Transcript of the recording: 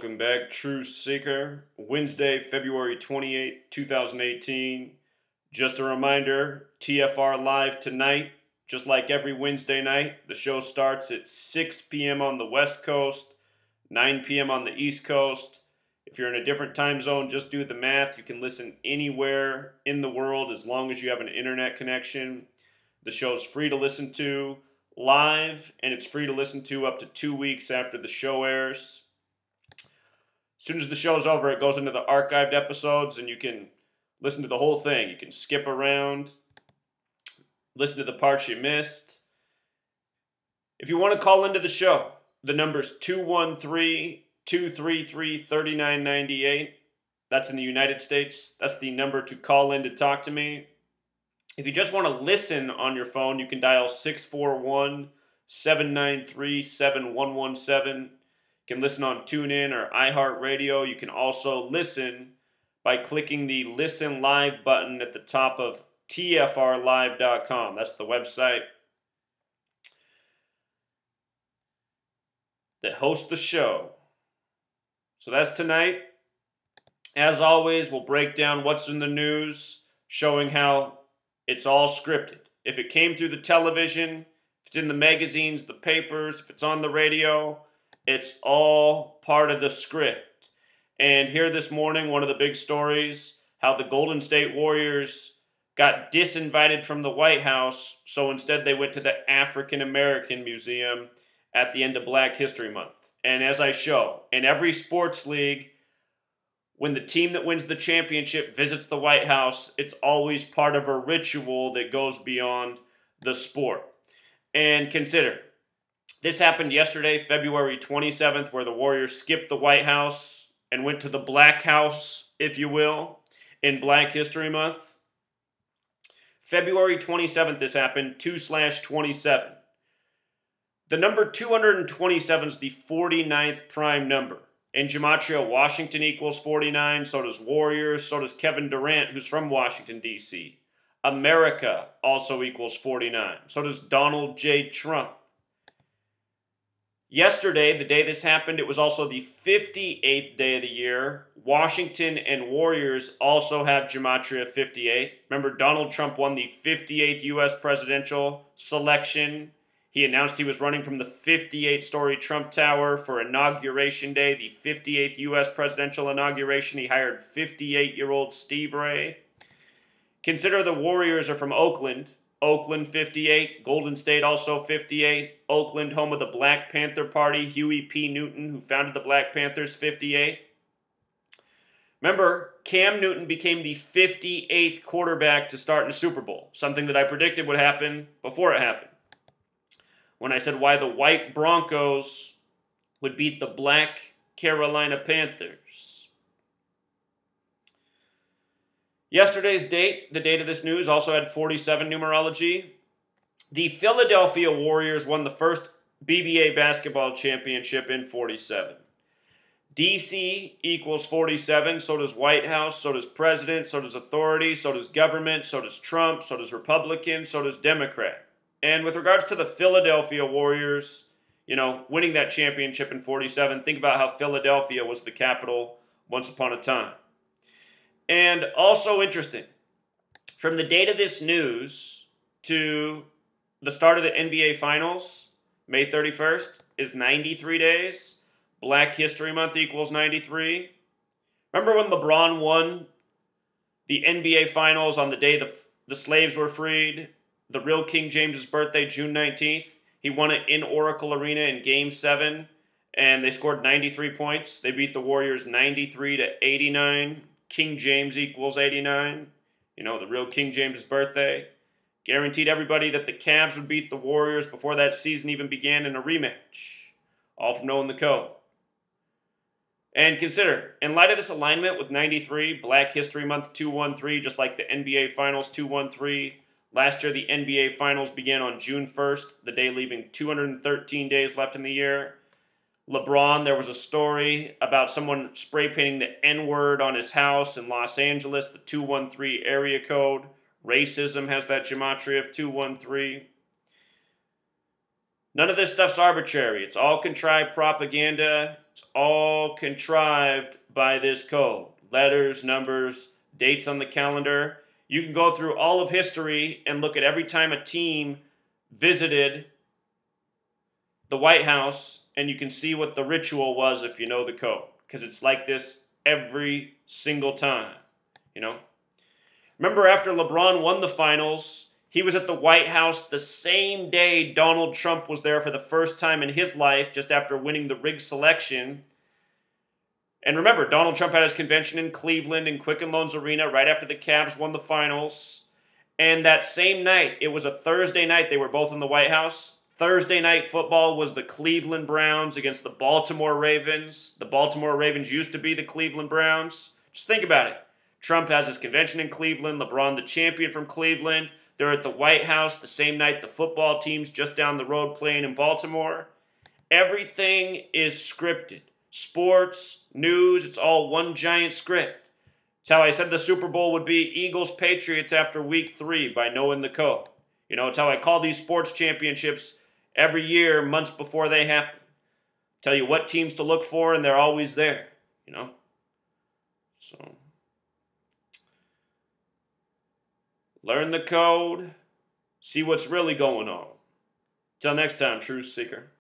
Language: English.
Welcome back, True Seeker. Wednesday, February 28th, 2018. Just a reminder, TFR live tonight, just like every Wednesday night. The show starts at 6 p.m. on the West Coast, 9 p.m. on the East Coast. If you're in a different time zone, just do the math. You can listen anywhere in the world as long as you have an internet connection. The show's free to listen to live, and it's free to listen to up to 2 weeks after the show airs. As soon as the show's over, it goes into the archived episodes, and you can listen to the whole thing. You can skip around, listen to the parts you missed. If you want to call into the show, the number's 213-233-3998. That's in the United States. That's the number to call in to talk to me. If you just want to listen on your phone, you can dial 641-793-7117. You can listen on TuneIn or iHeartRadio. You can also listen by clicking the Listen Live button at the top of TFRlive.com. That's the website that hosts the show. So that's tonight. As always, we'll break down what's in the news, showing how it's all scripted. If it came through the television, if it's in the magazines, the papers, if it's on the radio, it's all part of the script. And here this morning, one of the big stories, how the Golden State Warriors got disinvited from the White House, so instead they went to the African American Museum at the end of Black History Month. And as I show, in every sports league, when the team that wins the championship visits the White House, it's always part of a ritual that goes beyond the sport. And consider, this happened yesterday, February 27th, where the Warriors skipped the White House and went to the Black House, if you will, in Black History Month. February 27th, this happened, 2/27. The number 227 is the 49th prime number. In Gematria, Washington equals 49, so does Warriors, so does Kevin Durant, who's from Washington, D.C. America also equals 49, so does Donald J. Trump. Yesterday, the day this happened, it was also the 58th day of the year. Washington and Warriors also have Gematria 58. Remember, Donald Trump won the 58th U.S. presidential selection. He announced he was running from the 58-story Trump Tower for Inauguration Day, the 58th U.S. presidential inauguration. He hired 58-year-old Steve Ray. Consider the Warriors are from Oakland. Oakland 58, Golden State also 58, Oakland, home of the Black Panther Party, Huey P. Newton, who founded the Black Panthers, 58. Remember, Cam Newton became the 58th quarterback to start in a Super Bowl, something that I predicted would happen before it happened. When I said why the white Broncos would beat the black Carolina Panthers. Yesterday's date, the date of this news, also had 47 numerology. The Philadelphia Warriors won the first BBA basketball championship in 47. DC equals 47, so does White House, so does President, so does Authority, so does government, so does Trump, so does Republican, so does Democrat. And with regards to the Philadelphia Warriors, winning that championship in 47, think about how Philadelphia was the capital once upon a time. And also interesting, from the date of this news to the start of the NBA Finals, May 31st, is 93 days. Black History Month equals 93. Remember when LeBron won the NBA Finals on the day the slaves were freed? The real King James's birthday, June 19th. He won it in Oracle Arena in Game 7, and they scored 93 points. They beat the Warriors 93-89. King James equals 89. The real King James's birthday. Guaranteed everybody that the Cavs would beat the Warriors before that season even began in a rematch. All from knowing the code. And consider, in light of this alignment with 93, Black History Month 213, just like the NBA Finals 213, last year the NBA Finals began on June 1st, the day leaving 213 days left in the year. LeBron, there was a story about someone spray painting the N-word on his house in Los Angeles, the 213 area code. Racism has that gematria of 213. None of this stuff's arbitrary. It's all contrived propaganda. It's all contrived by this code. Letters, numbers, dates on the calendar. You can go through all of history and look at every time a team visited the White House, and you can see what the ritual was if you know the code. Because it's like this every single time, you know? Remember after LeBron won the finals, he was at the White House the same day Donald Trump was there for the first time in his life, just after winning the rigged selection. And remember, Donald Trump had his convention in Cleveland in Quicken Loans Arena right after the Cavs won the finals. And that same night, it was a Thursday night, they were both in the White House. Thursday night football was the Cleveland Browns against the Baltimore Ravens. The Baltimore Ravens used to be the Cleveland Browns. Just think about it. Trump has his convention in Cleveland. LeBron, the champion from Cleveland. They're at the White House the same night the football team's just down the road playing in Baltimore. Everything is scripted. Sports, news, it's all one giant script. It's how I said the Super Bowl would be Eagles-Patriots after week 3 by knowing the code. You know, it's how I call these sports championships every year, months before they happen. Tell you what teams to look for, and they're always there, you know? So, learn the code, see what's really going on. Till next time, Truth Seeker.